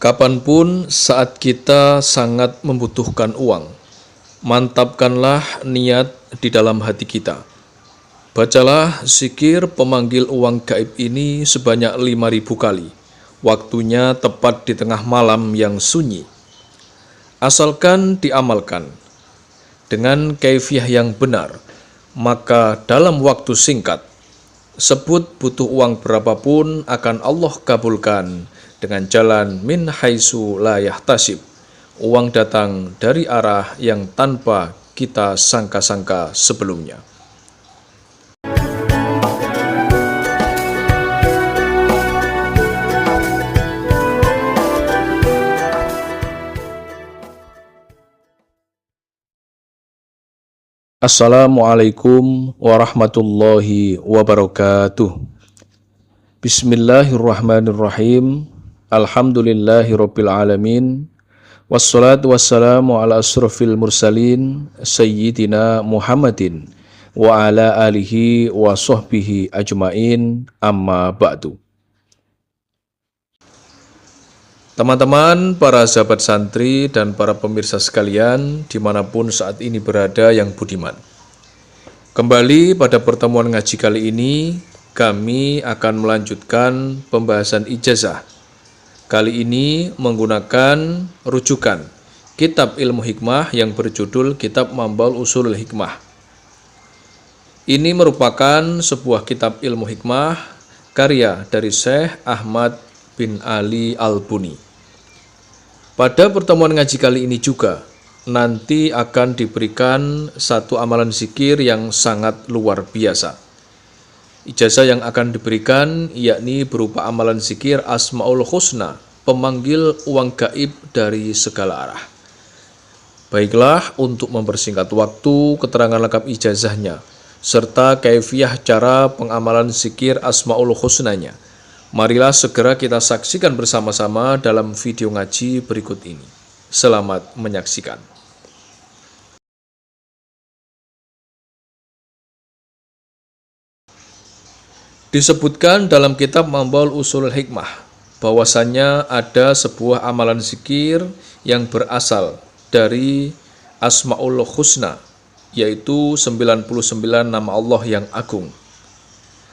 Kapanpun saat kita sangat membutuhkan uang, mantapkanlah niat di dalam hati kita. Bacalah zikir pemanggil uang gaib ini sebanyak 5.000 kali. Waktunya tepat di tengah malam yang sunyi. Asalkan diamalkan dengan kaifiah yang benar, maka dalam waktu singkat, sebut butuh uang berapapun akan Allah kabulkan dengan jalan min haitsu la yahtasib. Uang datang dari arah yang tanpa kita sangka-sangka sebelumnya. Assalamualaikum warahmatullahi wabarakatuh. Bismillahirrahmanirrahim. Alhamdulillahirabbil alamin. Wassalatu wassalamu ala asrofil mursalin sayyidina Muhammadin wa ala alihi wa sahbihi ajmain, amma ba'du. Teman-teman, para sahabat santri dan para pemirsa sekalian dimanapun saat ini berada yang budiman, kembali pada pertemuan ngaji kali ini kami akan melanjutkan pembahasan ijazah. Kali ini menggunakan rujukan Kitab Ilmu Hikmah yang berjudul Kitab Mambal Ushulul Hikmah. Ini merupakan sebuah kitab ilmu hikmah karya dari Syekh Ahmad bin Ali Al-Buni. Pada pertemuan ngaji kali ini juga nanti akan diberikan satu amalan zikir yang sangat luar biasa. Ijazah yang akan diberikan yakni berupa amalan zikir Asmaul Husna, pemanggil uang gaib dari segala arah. Baiklah, untuk mempersingkat waktu, keterangan lengkap ijazahnya serta kaifiah cara pengamalan zikir Asmaul Husnanya, marilah segera kita saksikan bersama-sama dalam video ngaji berikut ini. Selamat menyaksikan. Disebutkan dalam kitab Mambal Ushulul Hikmah bahwasannya ada sebuah amalan zikir yang berasal dari Asmaul Husna, yaitu 99 nama Allah yang agung.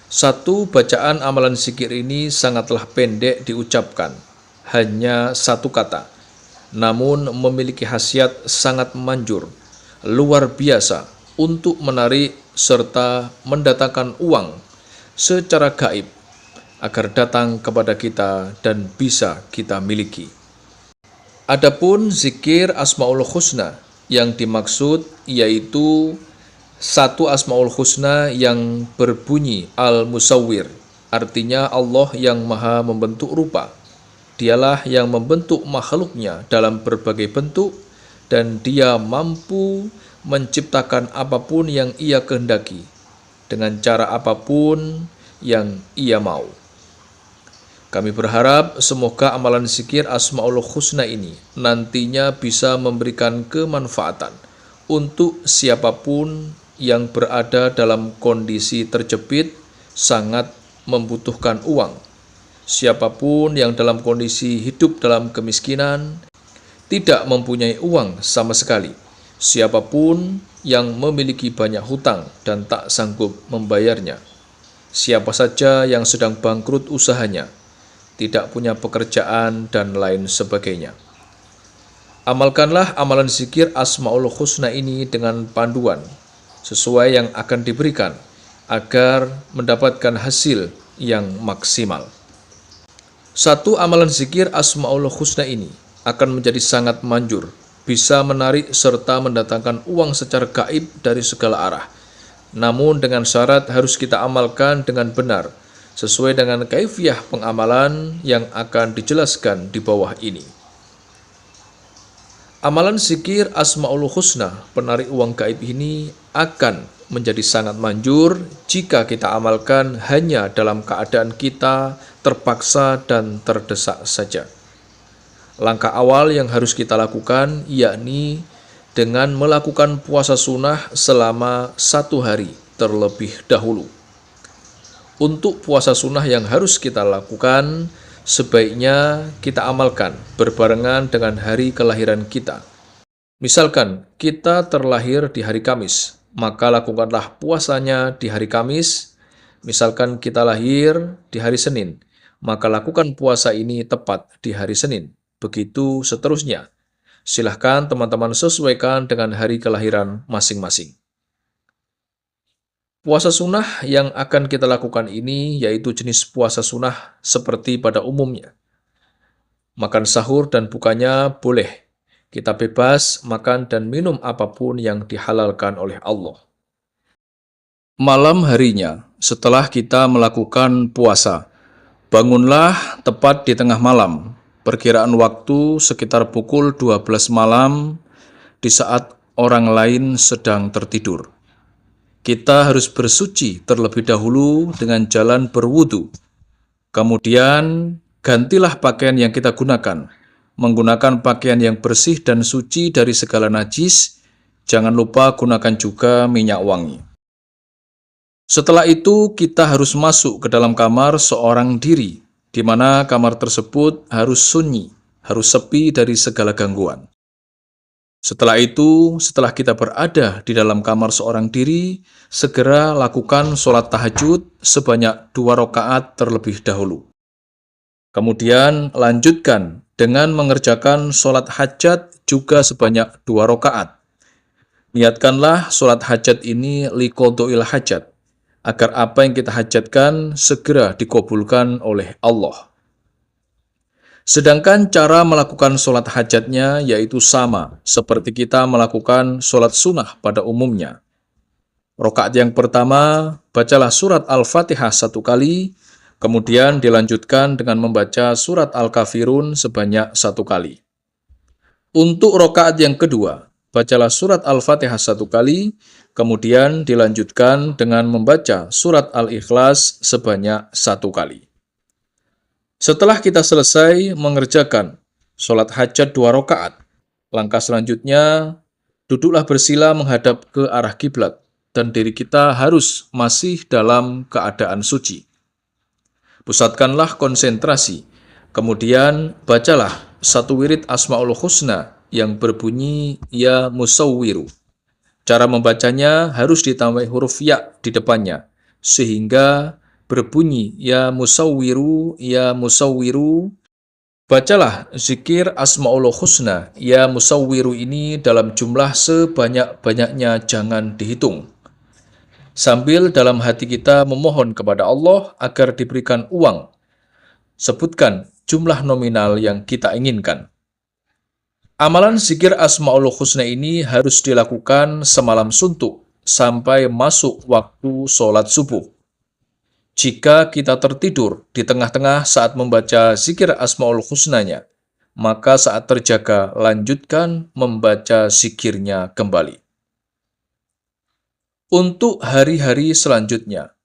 Satu bacaan amalan zikir ini sangatlah pendek diucapkan, hanya satu kata, namun memiliki khasiat sangat manjur, luar biasa untuk menarik serta mendatangkan uang secara gaib agar datang kepada kita dan bisa kita miliki. Adapun zikir Asmaul Husna yang dimaksud yaitu satu Asmaul Husna yang berbunyi Al-Musawwir, artinya Allah yang maha membentuk rupa. Dialah yang membentuk makhluknya dalam berbagai bentuk dan dia mampu menciptakan apapun yang ia kehendaki dengan cara apapun yang ia mau. Kami berharap semoga amalan zikir Asmaul Husna ini nantinya bisa memberikan kemanfaatan untuk siapapun yang berada dalam kondisi terjepit sangat membutuhkan uang. Siapapun yang dalam kondisi hidup dalam kemiskinan, tidak mempunyai uang sama sekali. Siapapun yang memiliki banyak hutang dan tak sanggup membayarnya. Siapa saja yang sedang bangkrut usahanya, tidak punya pekerjaan dan lain sebagainya. Amalkanlah amalan zikir Asmaul Husna ini dengan panduan sesuai yang akan diberikan agar mendapatkan hasil yang maksimal. Satu amalan zikir Asmaul Husna ini akan menjadi sangat manjur, bisa menarik serta mendatangkan uang secara gaib dari segala arah. Namun dengan syarat harus kita amalkan dengan benar, sesuai dengan kaifiah pengamalan yang akan dijelaskan di bawah ini. Amalan zikir Asmaul Husna, penarik uang gaib ini akan menjadi sangat manjur jika kita amalkan hanya dalam keadaan kita terpaksa dan terdesak saja. Langkah awal yang harus kita lakukan yakni dengan melakukan puasa sunnah selama 1 hari terlebih dahulu. Untuk puasa sunnah yang harus kita lakukan sebaiknya kita amalkan berbarengan dengan hari kelahiran kita. Misalkan kita terlahir di hari Kamis, maka lakukanlah puasanya di hari Kamis. Misalkan kita lahir di hari Senin, maka lakukan puasa ini tepat di hari Senin. Begitu seterusnya. Silahkan teman-teman sesuaikan dengan hari kelahiran masing-masing. Puasa sunnah yang akan kita lakukan ini yaitu jenis puasa sunnah seperti pada umumnya. Makan sahur dan bukanya boleh. Kita bebas makan dan minum apapun yang dihalalkan oleh Allah. Malam harinya, setelah kita melakukan puasa, bangunlah tepat di tengah malam. Perkiraan waktu sekitar pukul 12 malam di saat orang lain sedang tertidur. Kita harus bersuci terlebih dahulu dengan jalan berwudu. Kemudian, gantilah pakaian yang kita gunakan. Menggunakan pakaian yang bersih dan suci dari segala najis. Jangan lupa gunakan juga minyak wangi. Setelah itu, kita harus masuk ke dalam kamar seorang diri, di mana kamar tersebut harus sunyi, harus sepi dari segala gangguan. Setelah itu, setelah kita berada di dalam kamar seorang diri, segera lakukan sholat tahajud sebanyak 2 rakaat terlebih dahulu. Kemudian lanjutkan dengan mengerjakan sholat hajat juga sebanyak 2 rakaat. Niatkanlah sholat hajat ini liqodho'il hajat, agar apa yang kita hajatkan segera dikabulkan oleh Allah. Sedangkan cara melakukan sholat hajatnya yaitu sama seperti kita melakukan sholat sunnah pada umumnya. Rakaat yang pertama, bacalah surat Al-Fatihah 1 kali, kemudian dilanjutkan dengan membaca surat Al-Kafirun sebanyak 1 kali. Untuk rakaat yang kedua, bacalah surat Al-Fatihah 1 kali, kemudian dilanjutkan dengan membaca surat Al-Ikhlas sebanyak 1 kali. Setelah kita selesai mengerjakan sholat hajat 2 rakaat, langkah selanjutnya, duduklah bersila menghadap ke arah kiblat, dan diri kita harus masih dalam keadaan suci. Pusatkanlah konsentrasi, kemudian bacalah 1 wirid Asmaul Husna yang berbunyi Ya Musawwiru. Cara membacanya harus ditambah huruf ya di depannya, sehingga berbunyi Ya Musawwiru, Ya Musawwiru. Bacalah zikir Asmaul Husna Ya Musawwiru ini dalam jumlah sebanyak-banyaknya, jangan dihitung. Sambil dalam hati kita memohon kepada Allah agar diberikan uang. Sebutkan jumlah nominal yang kita inginkan. Amalan zikir Asmaul Husna ini harus dilakukan semalam suntuk sampai masuk waktu sholat subuh. Jika kita tertidur di tengah-tengah saat membaca zikir Asmaul Husnanya, maka saat terjaga lanjutkan membaca zikirnya kembali. Untuk hari-hari selanjutnya,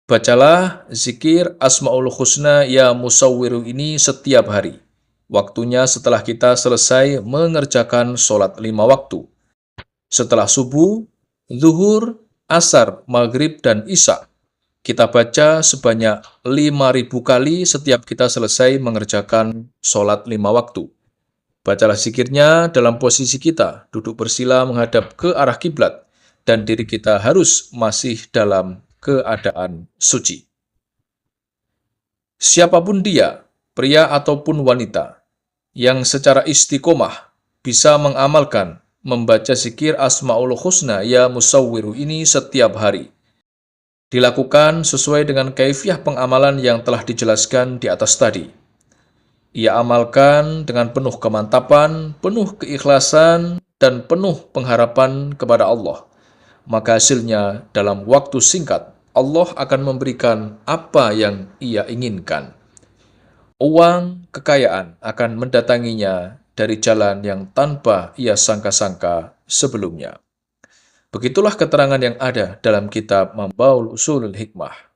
bacalah zikir Asmaul Husna Ya Musawwiru ini setiap hari. Waktunya setelah kita selesai mengerjakan sholat 5 waktu. Setelah subuh, zuhur, asar, maghrib, dan isya. Kita baca sebanyak 5.000 kali setiap kita selesai mengerjakan sholat 5 waktu. Bacalah zikirnya dalam posisi kita duduk bersila menghadap ke arah kiblat, dan diri kita harus masih dalam keadaan suci. Siapapun dia, pria ataupun wanita, yang secara istiqomah bisa mengamalkan membaca zikir Asmaul Husna Ya Musawwiru ini setiap hari. Dilakukan sesuai dengan kaifiah pengamalan yang telah dijelaskan di atas tadi. Ia amalkan dengan penuh kemantapan, penuh keikhlasan, dan penuh pengharapan kepada Allah. Maka hasilnya dalam waktu singkat, Allah akan memberikan apa yang ia inginkan. Uang, kekayaan akan mendatanginya dari jalan yang tanpa ia sangka-sangka sebelumnya. Begitulah keterangan yang ada dalam kitab Mambaul Ushulul Hikmah.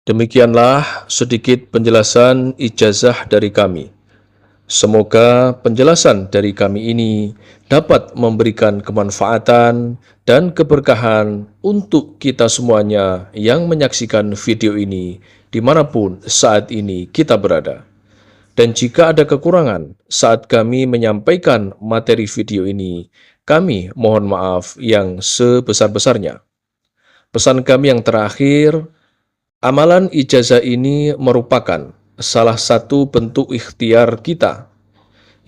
Demikianlah sedikit penjelasan ijazah dari kami. Semoga penjelasan dari kami ini dapat memberikan kemanfaatan dan keberkahan untuk kita semuanya yang menyaksikan video ini dimanapun saat ini kita berada. Dan jika ada kekurangan saat kami menyampaikan materi video ini, kami mohon maaf yang sebesar-besarnya. Pesan kami yang terakhir, amalan ijazah ini merupakan salah satu bentuk ikhtiar kita,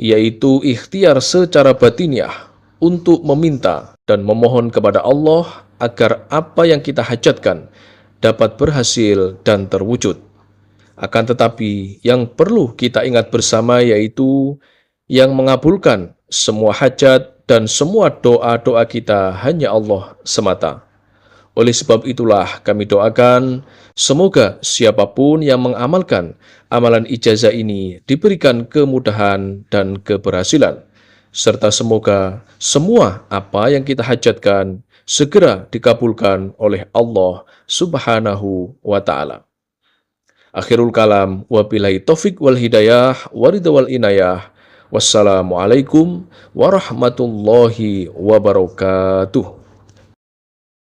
yaitu ikhtiar secara batiniah untuk meminta dan memohon kepada Allah agar apa yang kita hajatkan dapat berhasil dan terwujud. Akan tetapi, yang perlu kita ingat bersama yaitu yang mengabulkan semua hajat dan semua doa-doa kita hanya Allah semata. Oleh sebab itulah kami doakan semoga siapapun yang mengamalkan amalan ijazah ini diberikan kemudahan dan keberhasilan, serta semoga semua apa yang kita hajatkan segera dikabulkan oleh Allah Subhanahu wa Ta'ala. Akhirul kalam, wabillahi taufik wal hidayah, waridha wal inayah. Wassalamualaikum warahmatullahi wabarakatuh.